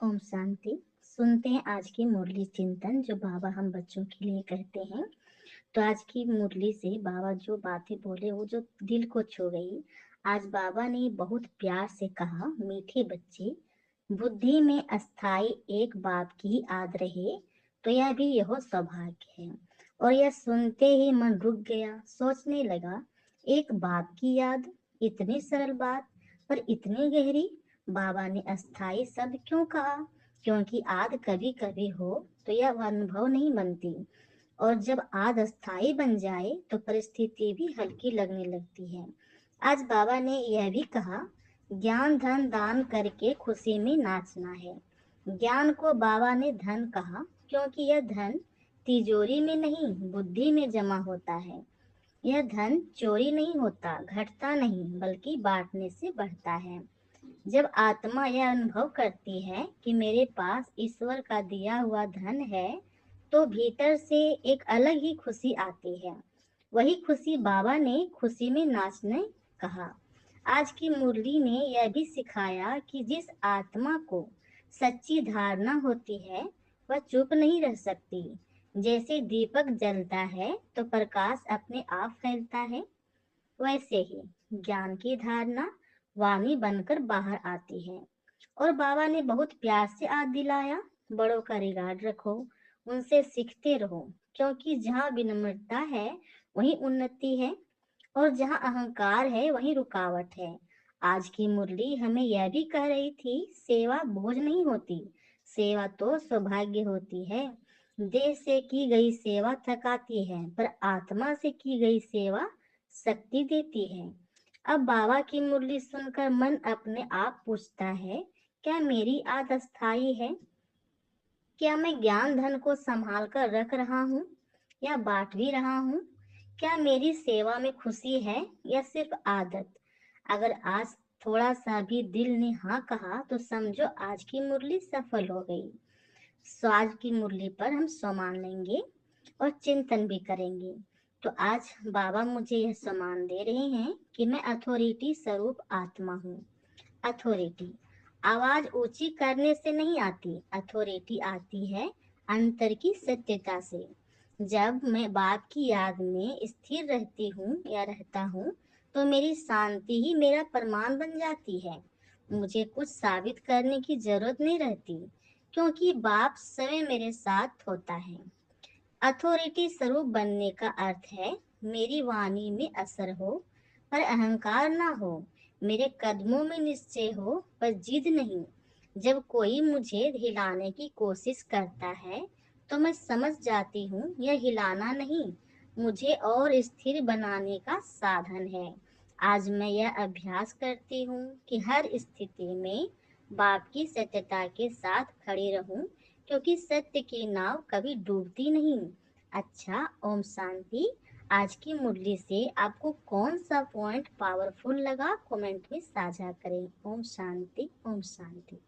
ओम शांति। सुनते हैं आज की मुरली चिंतन जो बाबा हम बच्चों के लिए कहते हैं। तो आज की मुरली से बाबा जो बातें बोले वो जो दिल को छू गई। आज बाबा ने बहुत प्यार से कहा, मीठे बच्चे, बुद्धि में अस्थाई एक बाप की याद रहे तो यह भी यह सौभाग्य है। और यह सुनते ही मन रुक गया, सोचने लगा, एक बाप की याद, इतनी सरल बात पर इतनी गहरी। बाबा ने अस्थाई शब्द क्यों कहा? क्योंकि याद कभी कभी हो तो यह अनुभव नहीं बनती, और जब आद अस्थाई बन जाए तो परिस्थिति भी हल्की लगने लगती है। आज बाबा ने यह भी कहा, ज्ञान धन दान करके खुशी में नाचना है। ज्ञान को बाबा ने धन कहा क्योंकि यह धन तिजोरी में नहीं, बुद्धि में जमा होता है। यह धन चोरी नहीं होता, घटता नहीं, बल्कि बांटने से बढ़ता है। जब आत्मा यह अनुभव करती है कि मेरे पास ईश्वर का दिया हुआ धन है, तो भीतर से एक अलग ही खुशी आती है। वही खुशी बाबा ने खुशी में नाचने कहा। आज की मुरली ने यह भी सिखाया कि जिस आत्मा को सच्ची धारणा होती है वह चुप नहीं रह सकती। जैसे दीपक जलता है तो प्रकाश अपने आप फैलता है, वैसे ही ज्ञान की धारणा वाणी बनकर बाहर आती है। और बाबा ने बहुत प्यार से याद दिलाया, बड़ों का रिगार्ड रखो, उनसे सीखते रहो, क्योंकि जहाँ विनम्रता है वहीं उन्नति है, और जहाँ अहंकार है वहीं रुकावट है। आज की मुरली हमें यह भी कह रही थी, सेवा बोझ नहीं होती, सेवा तो सौभाग्य होती है। देह से की गई सेवा थकाती है, पर आत्मा से की गई सेवा शक्ति देती है। अब बाबा की मुरली सुनकर मन अपने आप पूछता है, क्या मेरी आदत अस्थाई है? क्या मैं ज्ञान धन को संभाल कर रख रहा हूँ या बांट भी रहा हूँ? क्या मेरी सेवा में खुशी है या सिर्फ आदत? अगर आज थोड़ा सा भी दिल ने हाँ कहा तो समझो आज की मुरली सफल हो गई। सो आज की मुरली पर हम सम्मान लेंगे और चिंतन भी करेंगे। तो आज बाबा मुझे यह सम्मान दे रहे हैं कि मैं अथॉरिटी स्वरूप आत्मा हूँ। अथॉरिटी आवाज ऊंची करने से नहीं आती, अथॉरिटी आती है अंतर की सत्यता से। जब मैं बाप की याद में स्थिर रहती हूँ या रहता हूँ तो मेरी शांति ही मेरा प्रमाण बन जाती है। मुझे कुछ साबित करने की जरूरत नहीं रहती, क्योंकि बाप स्वयं मेरे साथ होता है। अथॉरिटी स्वरूप बनने का अर्थ है मेरी वाणी में असर हो पर अहंकार ना हो, मेरे कदमों में निश्चय हो पर जिद नहीं। जब कोई मुझे हिलाने की कोशिश करता है तो मैं समझ जाती हूँ यह हिलाना नहीं, मुझे और स्थिर बनाने का साधन है। आज मैं यह अभ्यास करती हूँ कि हर स्थिति में बाप की सत्यता के साथ खड़ी रहूं, क्योंकि सत्य की नाव कभी डूबती नहीं। अच्छा, ओम शांति। आज की मुरली से आपको कौन सा पॉइंट पावरफुल लगा, कमेंट में साझा करें। ओम शांति, ओम शांति।